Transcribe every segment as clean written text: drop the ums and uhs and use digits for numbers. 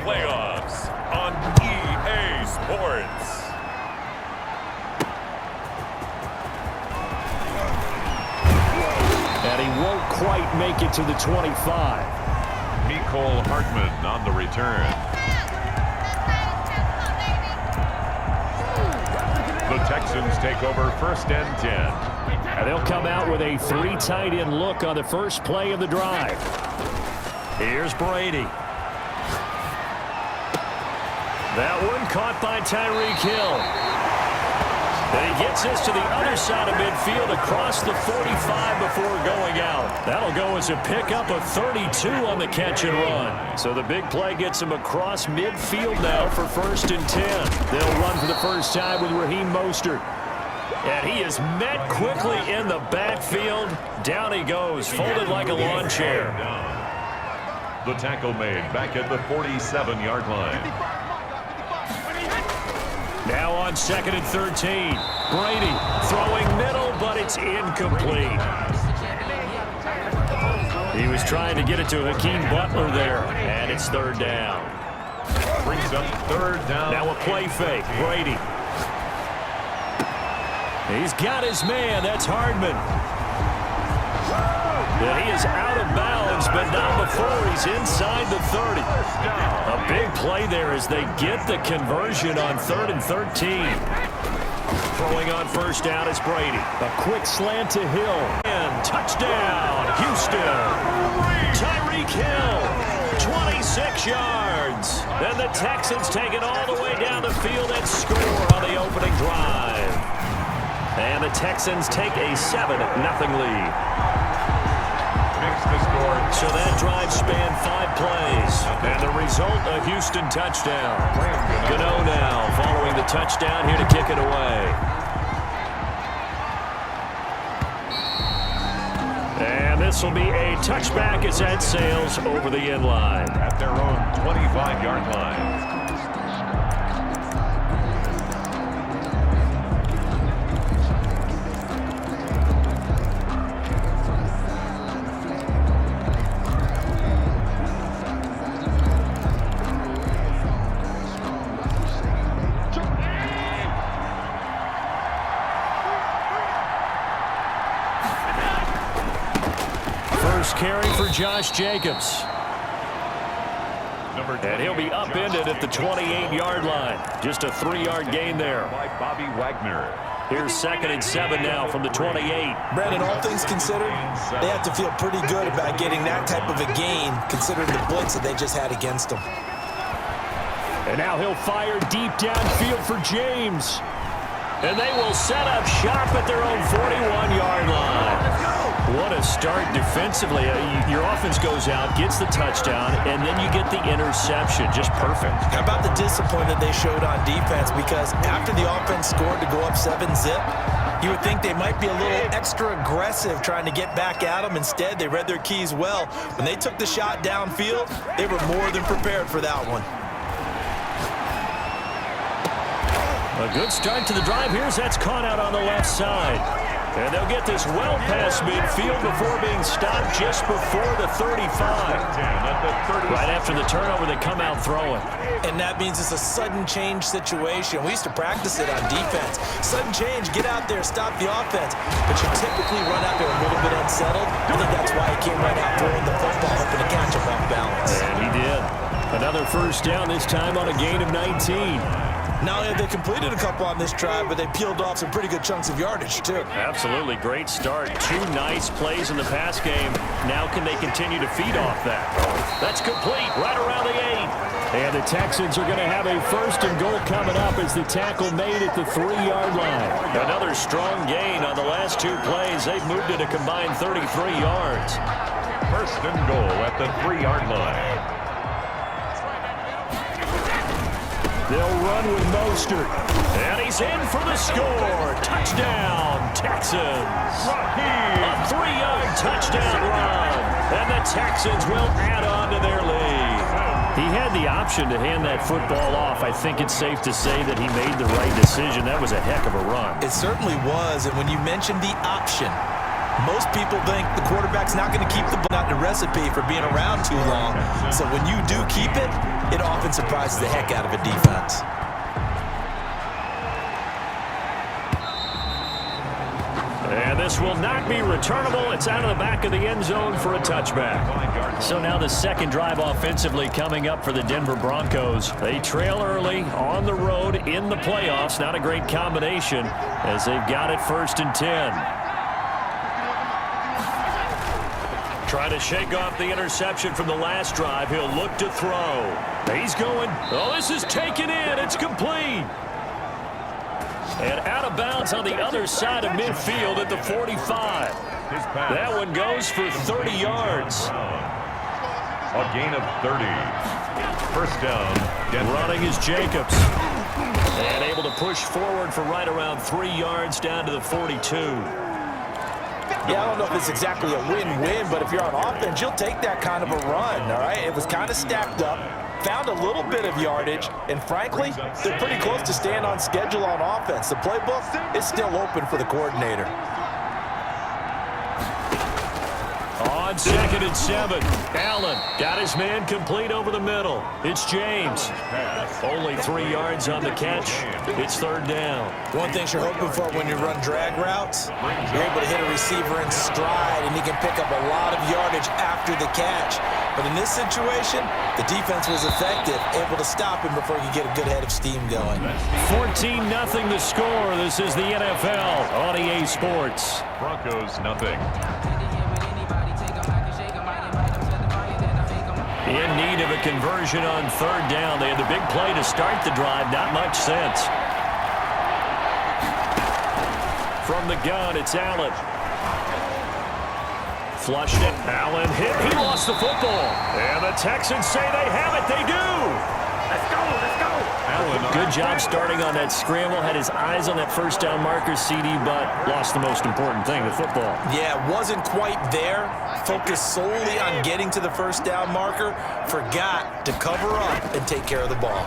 playoffs on EA Sports. And he won't quite make it to the 25. Mecole Hardman on the return. The Texans take over 1st and 10. And they'll come out with a 3 tight end look on the first play of the drive. Here's Brady. That one caught by Tyreek Hill. And he gets this to the other side of midfield across the 45 before going out. That'll go as a pickup of 32 on the catch and run. So the big play gets him across midfield now for 1st and 10. They'll run for the first time with Raheem Mostert. And he is met quickly in the backfield. Down he goes, folded like a lawn chair. The tackle made back at the 47-yard line. Now on 2nd and 13. Brady throwing middle, but it's incomplete. He was trying to get it to Hakeem Butler there, and it's 3rd down. Brings up 3rd down. Now a play fake. Brady. He's got his man. That's Hardman. And he is out of bounds, but not before he's inside the 30. A big play there as they get the conversion on 3rd and 13. Throwing on 1st down is Brady. A quick slant to Hill. And touchdown, Houston. Tyreek Hill, 26 yards. And the Texans take it all the way down the field and score on the opening drive. And the Texans take a 7-0 lead. So that drive spanned 5 plays. And the result, a Houston touchdown. Gano now following the touchdown here to kick it away. And this will be a touchback as that sails over the end line. At their own 25-yard line. Carry for Josh Jacobs. And he'll be upended at the 28-yard line. Just a 3-yard gain there. By Bobby Wagner. Here's 2nd and 7 now from the 28. Brandon, all things considered, they have to feel pretty good about getting that type of a gain, considering the blitz that they just had against them. And now he'll fire deep downfield for James. And they will set up shop at their own 41-yard line. What a start defensively. Your offense goes out, gets the touchdown, and then you get the interception. Just perfect. How about the discipline that they showed on defense? Because after the offense scored to go up 7-zip, you would think they might be a little extra aggressive trying to get back at them. Instead, they read their keys well. When they took the shot downfield, they were more than prepared for that one. A good start to the drive. That's caught out on the left side. And they'll get this well past midfield before being stopped just before the 35. Right after the turnover, they come out throwing. And that means it's a sudden change situation. We used to practice it on defense. Sudden change, get out there, stop the offense. But you typically run out there a little bit unsettled. I think that's why he came right out throwing the football, hoping to catch him off balance. And he did. Another 1st down, this time on a gain of 19. Not only have they completed a couple on this drive, but they peeled off some pretty good chunks of yardage, too. Absolutely. Great start. 2 nice plays in the pass game. Now can they continue to feed off that? That's complete right around the 8. And the Texans are going to have a 1st and goal coming up as the tackle made at the 3-yard line. Another strong gain on the last 2 plays. They've moved it a combined 33 yards. 1st and goal at the 3-yard line. They'll run with Mostert. And he's in for the score. Touchdown, Texans. A 3-yard touchdown run. And the Texans will add on to their lead. He had the option to hand that football off. I think it's safe to say that he made the right decision. That was a heck of a run. It certainly was. And when you mentioned the option, most people think the quarterback's not going to keep the ball, not the recipe for being around too long. So when you do keep it, it often surprises the heck out of a defense. And this will not be returnable. It's out of the back of the end zone for a touchback. So now the second drive offensively coming up for the Denver Broncos. They trail early on the road in the playoffs. Not a great combination as they've got it 1st and 10. Trying to shake off the interception from the last drive. He'll look to throw. He's going. Oh, this is taken in. It's complete. And out of bounds on the other side of midfield at the 45. That one goes for 30 yards. A gain of 30. First down. Denver. Running is Jacobs. And able to push forward for right around 3 yards down to the 42. Yeah, I don't know if it's exactly a win-win, but if you're on offense, you'll take that kind of a run, all right? It was kind of stacked up, found a little bit of yardage, and frankly, they're pretty close to staying on schedule on offense. The playbook is still open for the coordinator. On 2nd and 7, Allen got his man complete over the middle. It's James. Only 3 yards on the catch. It's 3rd down. One thing you're hoping for when you run drag routes, you're able to hit a receiver in stride, and he can pick up a lot of yardage after the catch. But in this situation, the defense was effective, able to stop him before he could get a good head of steam going. 14-0 the score. This is the NFL on EA Sports. Broncos, nothing. In need of a conversion on 3rd down. They had the big play to start the drive. Not much sense. From the gun, it's Allen. Flushed it. Allen hit. He lost the football. And the Texans say they have it. They do. Let's go. Let's go. Allen. Good job starting on that scramble. Had his eyes on that first down marker, CD, but lost the most important thing, the football. Yeah, wasn't quite there. Focused solely on getting to the first down marker. Forgot to cover up and take care of the ball.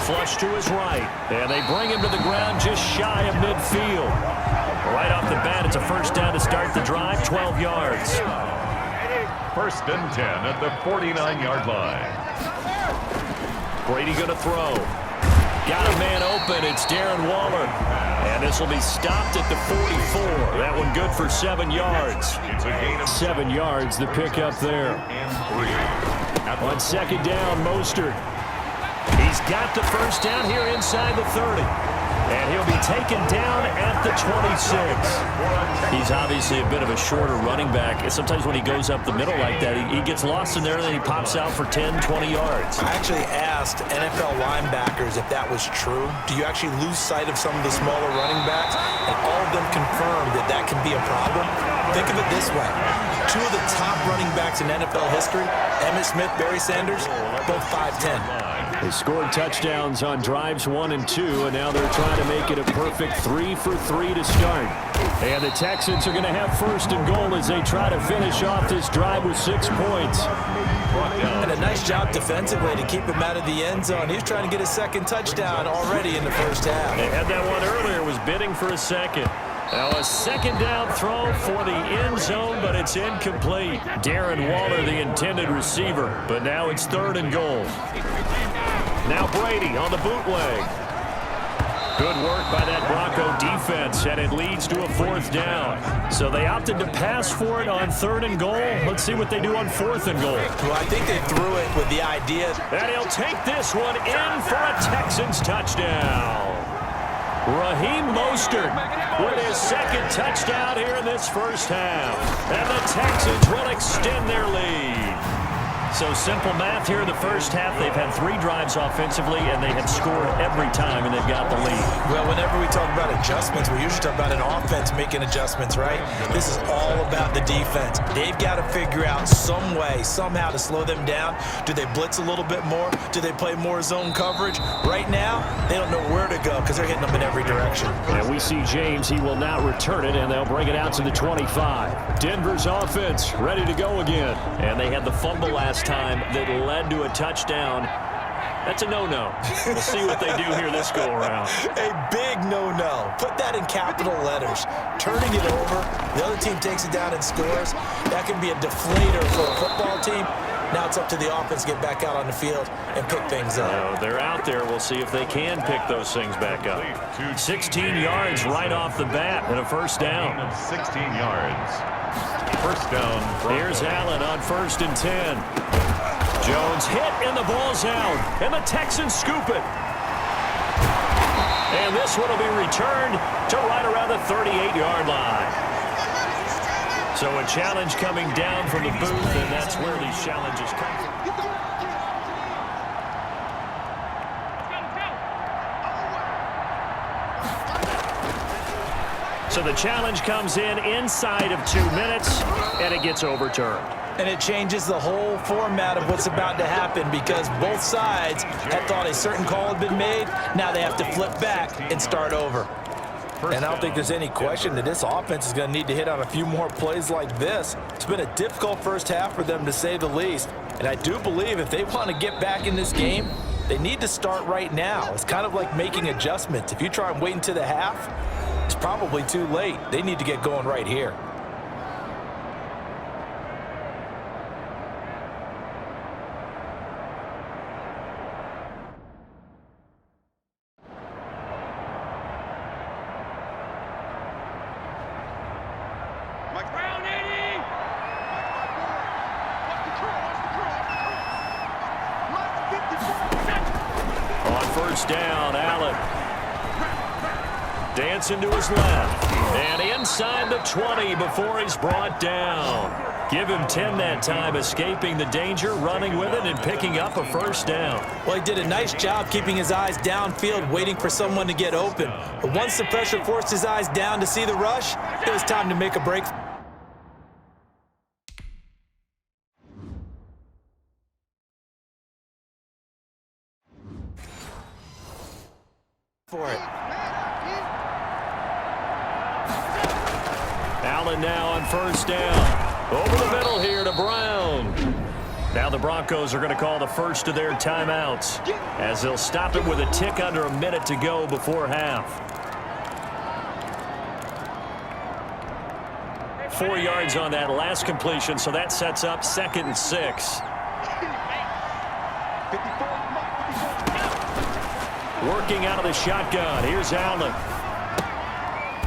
Flush to his right. And they bring him to the ground just shy of midfield. Right off the bat, it's a first down to start the drive, 12 yards. 1st and 10 at the 49-yard line. Brady going to throw. Got a man open. It's Darren Waller. And this will be stopped at the 44. That one good for 7 yards. It's a gain of 7 yards, the pickup there. On 2nd down, Mostert. He's got the first down here inside the 30. And he'll be taken down at the 26. He's obviously a bit of a shorter running back. And sometimes when he goes up the middle like that, he gets lost in there and then he pops out for 10, 20 yards. I actually asked NFL linebackers if that was true. Do you actually lose sight of some of the smaller running backs? And all of them confirmed that that can be a problem. Think of it this way. 2 of the top running backs in NFL history, Emmitt Smith, Barry Sanders, both 5'10". They scored touchdowns on drives 1 and 2, and now they're trying to make it a perfect 3 for 3 to start. And the Texans are going to have 1st and goal as they try to finish off this drive with 6 points. And a nice job defensively to keep him out of the end zone. He's trying to get his 2nd touchdown already in the first half. They had that one earlier, was bidding for a 2nd. Now a 2nd down throw for the end zone, but it's incomplete. Darren Waller, the intended receiver, but now it's 3rd and goal. Now Brady on the bootleg. Good work by that Bronco defense, and it leads to a 4th down. So they opted to pass for it on 3rd and goal. Let's see what they do on 4th and goal. Well, I think they threw it with the idea. And he'll take this one in for a Texans touchdown. Raheem Mostert with his 2nd touchdown here in this first half. And the Texans will extend their lead. So simple math here in the first half. They've had 3 drives offensively, and they have scored every time, and they've got the lead. Well, whenever we talk about adjustments, we usually talk about an offense making adjustments, right? This is all about the defense. They've got to figure out some way, somehow to slow them down. Do they blitz a little bit more? Do they play more zone coverage? Right now, they don't know where to go because they're hitting them in every direction. And we see James. He will now return it, and they'll bring it out to the 25. Denver's offense ready to go again. And they had the fumble last time that led to a touchdown. That's a no-no. We'll see what they do here this go-around. A big no-no. Put that in capital letters. Turning it over, the other team takes it down and scores. That can be a deflator for a football team. Now it's up to the offense to get back out on the field and pick things up. They're out there. We'll see if they can pick those things back up. 16 yards right off the bat and a first down. 16 yards. First down. Here's Allen on 1st and 10. Jones hit and the ball's out. And the Texans scoop it. And this one will be returned to right around the 38-yard line. So a challenge coming down from the booth, and that's where these challenges come from. So the challenge comes in inside of 2 minutes, and it gets overturned. And it changes the whole format of what's about to happen because both sides had thought a certain call had been made. Now they have to flip back and start over. And I don't think there's any question that this offense is going to need to hit on a few more plays like this. It's been a difficult first half for them, to say the least. And I do believe if they want to get back in this game, they need to start right now. It's kind of like making adjustments. If you try and wait until the half, it's probably too late. They need to get going right here. Down, Allen. Dancing to his left. And inside the 20 before he's brought down. Give him 10 that time, escaping the danger, running with it, and picking up a first down. Well, he did a nice job keeping his eyes downfield, waiting for someone to get open. But once the pressure forced his eyes down to see the rush, it was time to make a break for it. Allen now on first down. Over the middle here to Brown. Now the Broncos are going to call the first of their timeouts as they'll stop it with a tick under a minute to go before half. 4 yards on that last completion, so that sets up 2nd and 6. Working out of the shotgun. Here's Allen.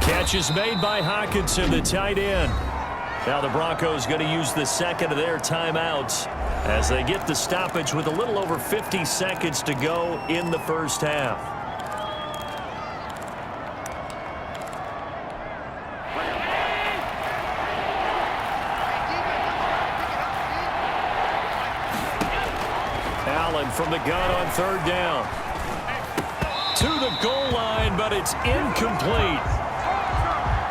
Catch is made by Hockenson, the tight end. Now the Broncos going to use the second of their timeouts as they get the stoppage with a little over 50 seconds to go in the first half. Allen from the gun on 3rd down. To the goal line, but it's incomplete.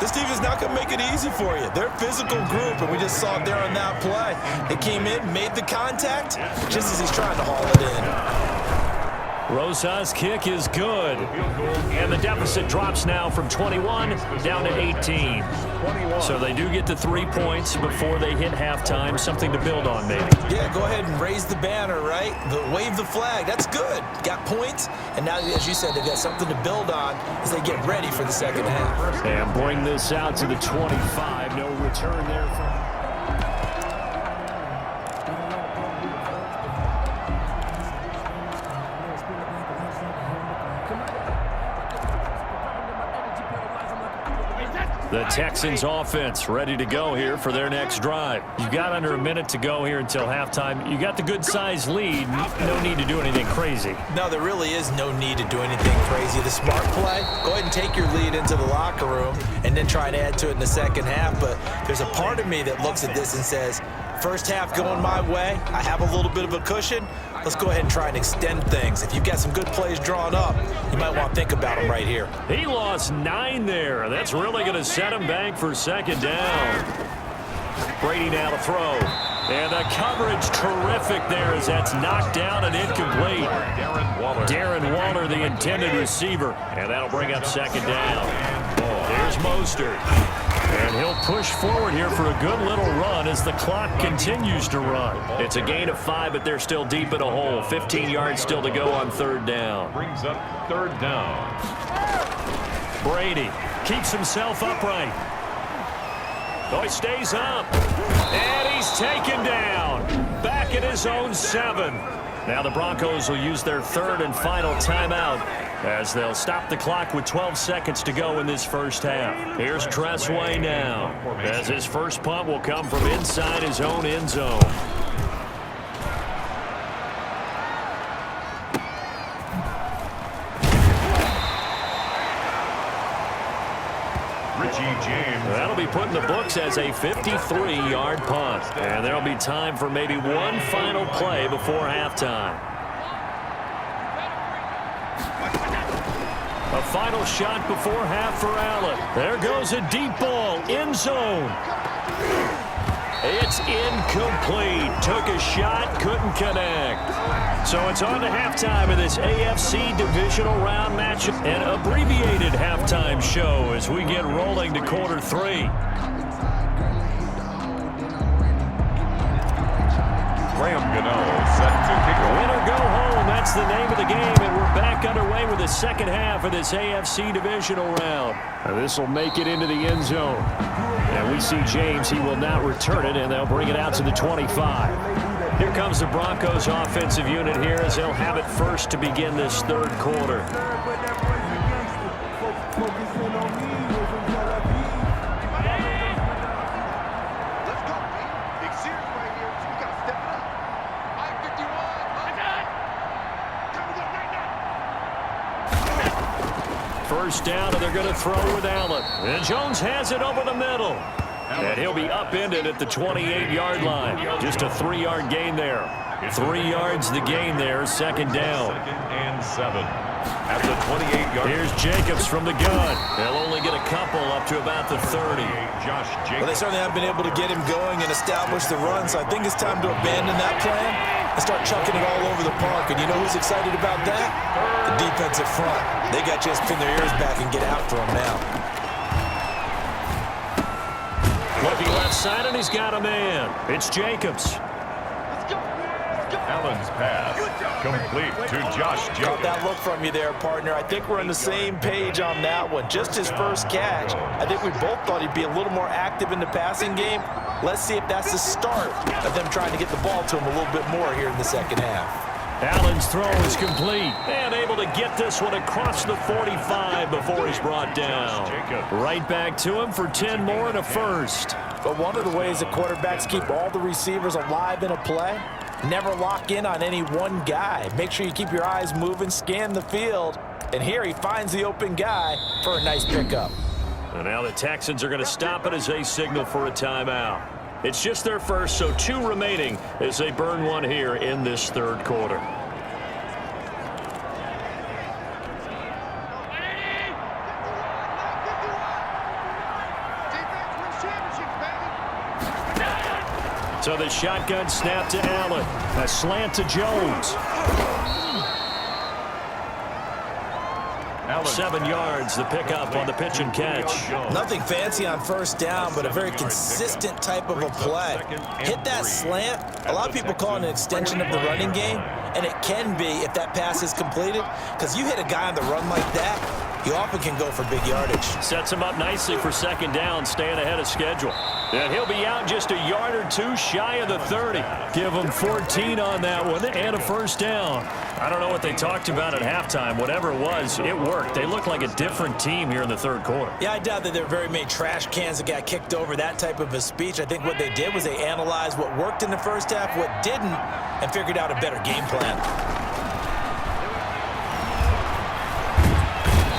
This team is not going to make it easy for you. They're a physical group, and we just saw it there on that play. They came in, made the contact, just as he's trying to haul it in. Rosa's kick is good. And the deficit drops now from 21 down to 18. So they do get to 3 points before they hit halftime. Something to build on, maybe. Yeah, go ahead and raise the banner, right? Wave the flag. That's good. Got points. And now, as you said, they've got something to build on as they get ready for the second half. And bring this out to the 25. No return there from... The Texans offense ready to go here for their next drive. You've got under a minute to go here until halftime. You got the good-sized lead. No need to do anything crazy. No, there really is no need to do anything crazy. The smart play, go ahead and take your lead into the locker room and then try and add to it in the second half. But there's a part of me that looks at this and says, first half going my way, I have a little bit of a cushion. Let's go ahead and try and extend things. If you've got some good plays drawn up, you might want to think about them right here. He lost 9 there. That's really going to set him back for second down. Brady now to throw. And the coverage terrific there as that's knocked down and incomplete. Darren Waller, the intended receiver. And that'll bring up second down. Here's Mostert. And he'll push forward here for a good little run as the clock continues to run. It's a gain of 5, but they're still deep in a hole. 15 yards still to go on 3rd down. Brings up 3rd down. Brady keeps himself upright. Oh, he stays up. And he he's taken down. Back at his own 7. Now the Broncos will use their third and final timeout as they'll stop the clock with 12 seconds to go in this first half. Here's Tressway now as his first punt will come from inside his own end zone. That'll be put in the books as a 53-yard punt. And there'll be time for maybe one final play before halftime. A final shot before half for Allen. There goes a deep ball, end zone. It's incomplete. Took a shot, couldn't connect. So it's on to halftime of this AFC divisional round match. An abbreviated halftime show as we get rolling to quarter 3. Graham Gano set to kick off. Win or go home, that's the name of the game, and we're back underway with the second half of this AFC divisional round. This will make it into the end zone. And we see James, he will not return it, and they'll bring it out to the 25. Here comes the Broncos offensive unit here as they'll have it first to begin this third quarter. First down, and they're going to throw with Allen. And Jones has it over the middle. And he'll be upended at the 28-yard line. Just a 3-yard gain there. 3 yards the gain there, second down. 2nd and 7. At the 28-yard. Here's Jacobs from the gun. They'll only get a couple up to about the 30. Josh Jacobs. Well, they certainly haven't been able to get him going and establish the run, so I think it's time to abandon that plan and start chucking it all over the park. And you know who's excited about that? The defensive front. They got to just pin their ears back and get after him now. Looking left side, and he's got a man. It's Jacobs. Allen's pass complete to Josh Got Jacobs. that look from you there, partner. I think we're on the same page on that one. Just his first catch. I think we both thought he'd be a little more active in the passing game. Let's see if that's the start of them trying to get the ball to him a little bit more here in the second half. Allen's throw is complete and able to get this one across the 45 before he's brought down. Right back to him for 10 more and a first. But one of the ways that quarterbacks keep all the receivers alive in a play, never lock in on any one guy. Make sure you keep your eyes moving, scan the field, and here he finds the open guy for a nice pickup. And now the Texans are going to stop it as they signal for a timeout. It's just their first, so 2 remaining as they burn one here in this third quarter. So the shotgun snap to Allen. A slant to Jones. 7 yards, the pickup on the pitch and catch. Nothing fancy on first down, but a very consistent type of a play. Hit that slant. A lot of people call it an extension of the running game, and it can be if that pass is completed, because you hit a guy on the run like that, you often can go for big yardage. Sets him up nicely for second down, staying ahead of schedule. And he'll be out just a yard or 2 shy of the 30. Give him 14 on that one and a first down. I don't know what they talked about at halftime. Whatever it was, it worked. They look like a different team here in the third quarter. Yeah, I doubt that there were very many trash cans that got kicked over, that type of a speech. I think what they did was they analyzed what worked in the first half, what didn't, and figured out a better game plan.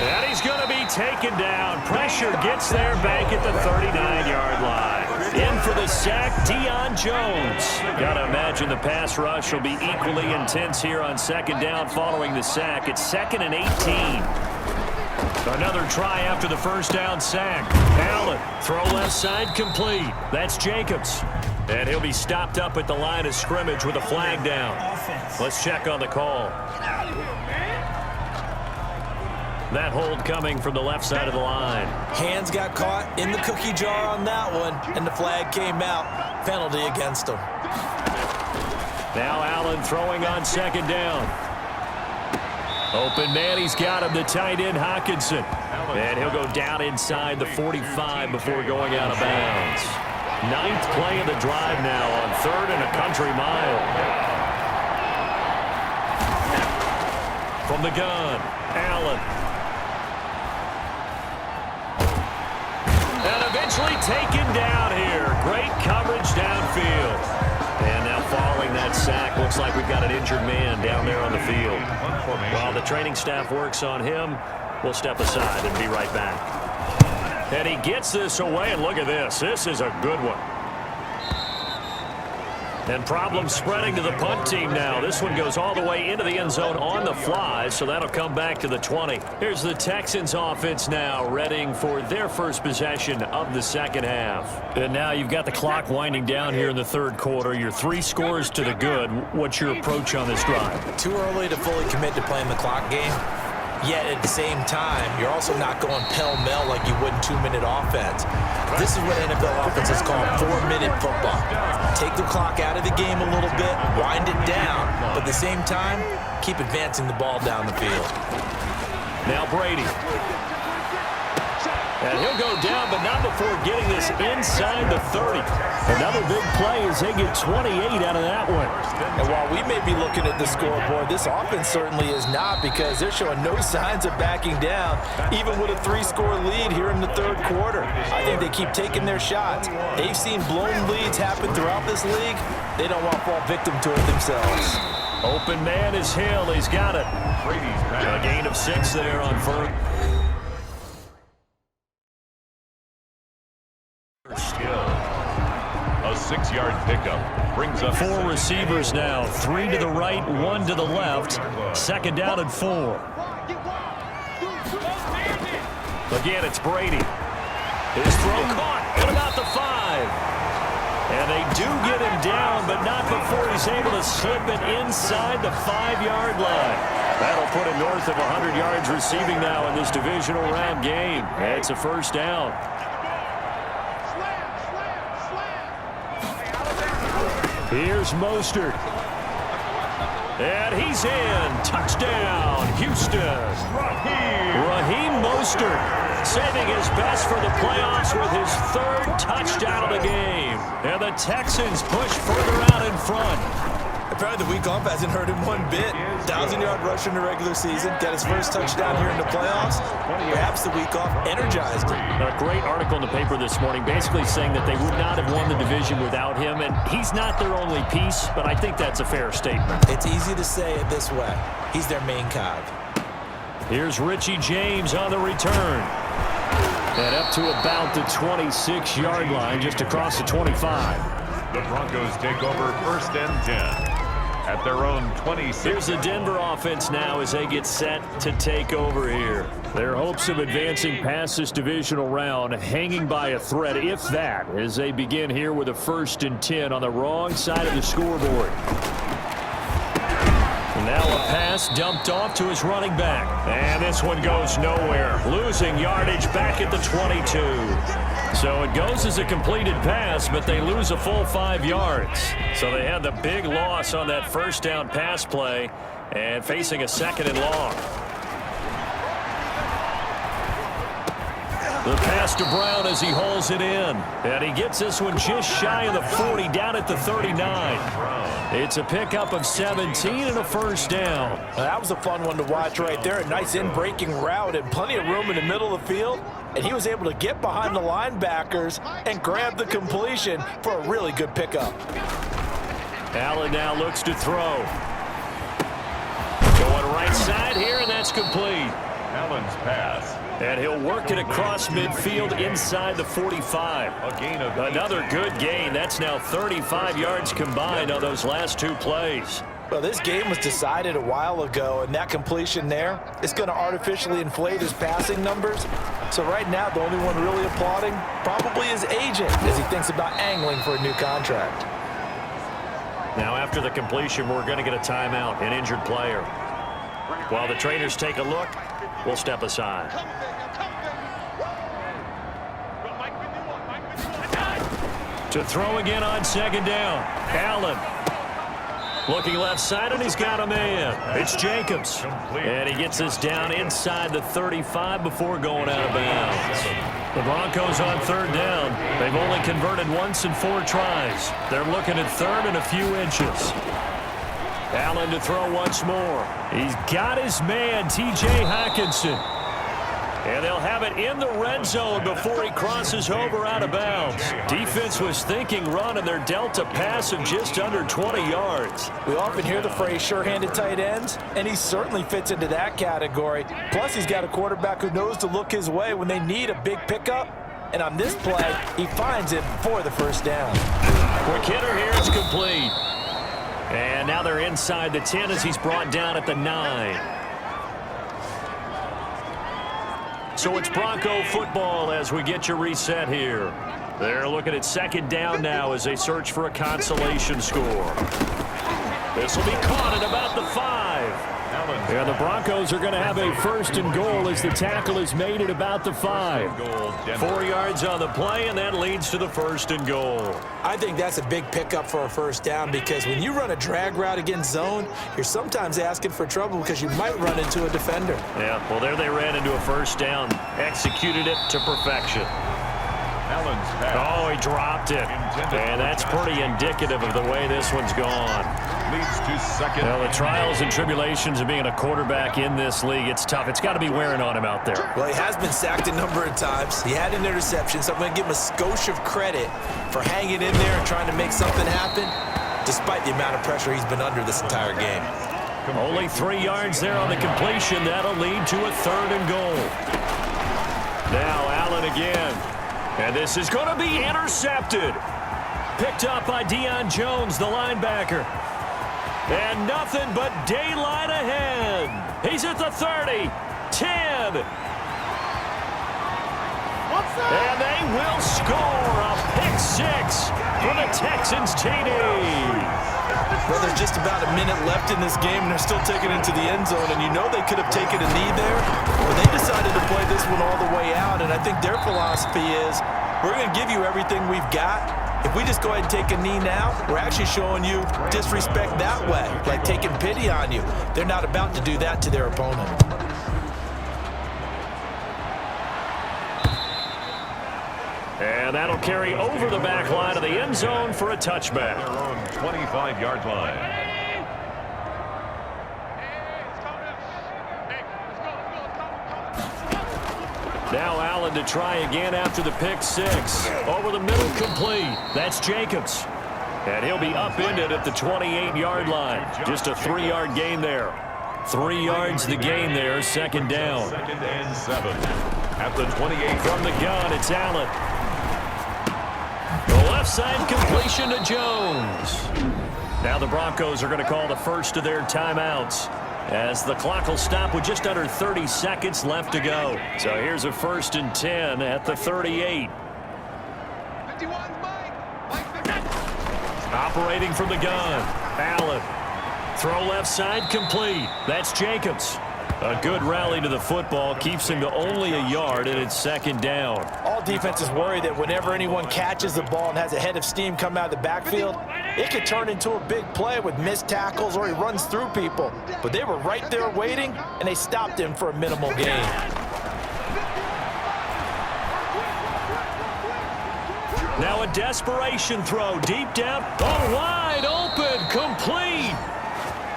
And he's going to be taken down. Pressure gets there back at the 39-yard line. In for the sack, Deion Jones. Got to imagine the pass rush will be equally intense here on second down following the sack. It's 2nd and 18. Another try after the first down sack. Allen, throw left side complete. That's Jacobs. And he'll be stopped up at the line of scrimmage with a flag down. Let's check on the call. That hold coming from the left side of the line. Hands got caught in the cookie jar on that one, and the flag came out. Penalty against him. Now Allen throwing on second down. Open man, he's got him, the tight end Hockenson. And he'll go down inside the 45 before going out of bounds. Ninth play of the drive now on 3rd and a country mile. From the gun, Allen. And eventually taken down here. Great coverage downfield. And now following that sack, looks like we've got an injured man down there on the field. While the training staff works on him, we'll step aside and be right back. And he gets this away, and look at this. This is a good one. And problems spreading to the punt team now. This one goes all the way into the end zone on the fly, so that'll come back to the 20. Here's the Texans offense now, readying for their first possession of the second half. And now you've got the clock winding down here in the 3rd quarter. You're 3 scores to the good. What's your approach on this drive? Too early to fully commit to playing the clock game. Yet at the same time, you're also not going pell-mell like you would in 2-minute offense. This is what NFL offenses call 4-minute football. Take the clock out of the game a little bit, wind it down, but at the same time, keep advancing the ball down the field. Now Brady. And he'll go down, but not before getting this inside the 30. Another big play as they get 28 out of that one. And while we may be looking at the scoreboard, this offense certainly is not, because they're showing no signs of backing down, even with a 3-score lead here in the 3rd quarter. I think they keep taking their shots. They've seen blown leads happen throughout this league. They don't want to fall victim to it themselves. Open man is Hill. He's got it. A gain of 6 there on first. A 6-yard pickup brings up 4 receivers now. 3 to the right, 1 to the left. 2nd down and 4. Again, it's Brady. His throw caught at about the 5. And they do get him down, but not before he's able to slip it inside the 5-yard line. That'll put him north of 100 yards receiving now in this divisional round game. It's a 1st down. Here's Mostert. And he's in. Touchdown, Houston. Raheem Mostert saving his best for the playoffs with his 3rd touchdown of the game. And the Texans push further out in front. Apparently the week off hasn't hurt him one bit. 1,000-yard rush in the regular season. Got his first touchdown here in the playoffs. Perhaps the week off energized him. A great article in the paper this morning basically saying that they would not have won the division without him. And he's not their only piece, but I think that's a fair statement. It's easy to say it this way. He's their main cog. Here's Richie James on the return. And up to about the 26-yard line, just across the 25. The Broncos take over 1st and 10 at their own 26. Here's the Denver offense now as they get set to take over here. Their hopes of advancing past this divisional round hanging by a thread, if that, as they begin here with a 1st and 10 on the wrong side of the scoreboard. Now a pass dumped off to his running back. And this one goes nowhere. Losing yardage back at the 22. So it goes as a completed pass, but they lose a full 5 yards. So they had the big loss on that 1st down pass play and facing a 2nd and long. The pass to Brown as he hauls it in. And he gets this one just shy of the 40, down at the 39. It's a pickup of 17 and a 1st down. That was a fun one to watch right there. A nice in-breaking route and plenty of room in the middle of the field. And he was able to get behind the linebackers and grab the completion for a really good pickup. Allen now looks to throw. Going right side here, and that's complete. Allen's pass. And he'll work it across midfield inside the 45. A gain of Another good gain. That's now 35 yards combined on those last 2 plays. Well, this game was decided a while ago, and that completion there is going to artificially inflate his passing numbers. So right now, the only one really applauding probably his agent as he thinks about angling for a new contract. Now after the completion, we're going to get a timeout, an injured player. While the trainers take a look, we'll step aside. To throw again on 2nd down. Allen. Looking left side, and he's got a man. It's Jacobs. And he gets us down inside the 35 before going out of bounds. The Broncos on third down. They've only converted once in 4 tries. They're looking at third and a few inches. Allen to throw once more. He's got his man, T.J. Hockenson. And they'll have it in the red zone before he crosses over out of bounds. Defense was thinking run, and they're dealt a pass of just under 20 yards. We often hear the phrase sure-handed tight ends, and he certainly fits into that category. Plus, he's got a quarterback who knows to look his way when they need a big pickup. And on this play, he finds it for the first down. Quick hitter here, it's complete. And now they're inside the 10 as he's brought down at the 9. So it's Bronco football as we get you reset here. They're looking at second down now as they search for a consolation score. This will be caught at about the 5. Yeah, the Broncos are going to have a first and goal as the tackle is made at about the 5. 4 yards on the play, and that leads to the first and goal. I think that's a big pickup for a first down because when you run a drag route against zone, you're sometimes asking for trouble because you might run into a defender. Yeah, well, there they ran into a first down. Executed it to perfection. Oh, he dropped it. And that's pretty indicative of the way this one's gone. Leads to second. Well, the trials and tribulations of being a quarterback in this league, it's tough. It's got to be wearing on him out there. Well, he has been sacked a number of times. He had an interception, so I'm going to give him a skosh of credit for hanging in there and trying to make something happen, despite the amount of pressure he's been under this entire game. Only 3 yards there on the completion. That'll lead to a third and goal. Now Allen again. And this is going to be intercepted. Picked up by Deion Jones, the linebacker. And nothing but daylight ahead. He's at the 30, 10. And they will score a pick-6 for the Texans TD. Well, there's just about a minute left in this game, and they're still taking it to the end zone. And you know they could have taken a knee there, but they decided to play this one all the way out. And I think their philosophy is, we're going to give you everything we've got. If we just go ahead and take a knee now, we're actually showing you disrespect that way, like taking pity on you. They're not about to do that to their opponent. And that'll carry over the back line of the end zone for a touchback. Their own 25-yard line. Now Allen to try again after the pick-6. Over the middle, complete. That's Jacobs. And he'll be upended at the 28-yard line. Just a 3-yard gain there. 3 yards the gain there, second down. 2nd and 7. At the 28. From the gun, it's Allen. The left side completion to Jones. Now the Broncos are going to call the first of their timeouts, as the clock will stop with just under 30 seconds left to go. So here's a 1st and 10 at the 38. Operating from the gun, Allen. Throw left side, complete. That's Jacobs. A good rally to the football keeps him to only a yard, and it's second down. All defenses worry that whenever anyone catches the ball and has a head of steam come out of the backfield, it could turn into a big play with missed tackles or he runs through people. But they were right there waiting, and they stopped him for a minimal gain. Now a desperation throw deep down. Oh, wide open, complete.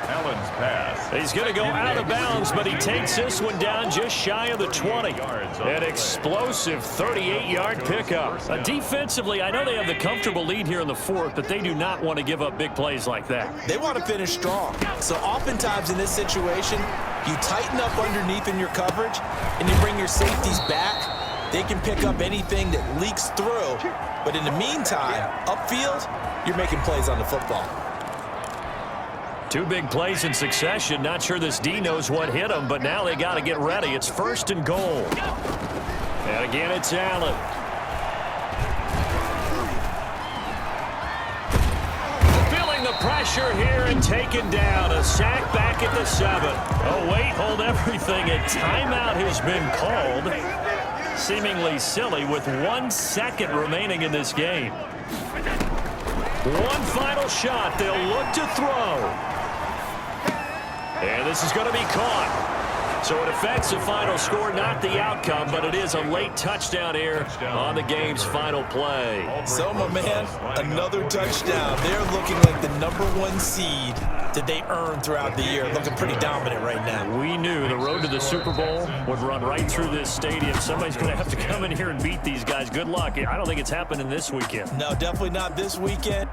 Allen's pass. He's going to go out of bounds, but he takes this one down just shy of the 20. An explosive 38-yard pickup. Defensively, I know they have the comfortable lead here in the 4th, but they do not want to give up big plays like that. They want to finish strong. So oftentimes in this situation, you tighten up underneath in your coverage, and you bring your safeties back. They can pick up anything that leaks through. But in the meantime, upfield, you're making plays on the football. 2 big plays in succession. Not sure this D knows what hit him, but now they got to get ready. It's 1st and goal. And again, it's Allen. Feeling the pressure here and taken down. A sack back at the 7. Oh, wait, hold everything. A timeout has been called. Seemingly silly with 1 second remaining in this game. One final shot. They'll look to throw. And this is going to be caught. So it affects the final score, not the outcome, but it is a late touchdown here on the game's final play. So, my man, another touchdown. They're looking like the #1 seed that they earned throughout the year. Looking pretty dominant right now. We knew the road to the Super Bowl would run right through this stadium. Somebody's going to have to come in here and beat these guys. Good luck. I don't think it's happening this weekend. No, definitely not this weekend.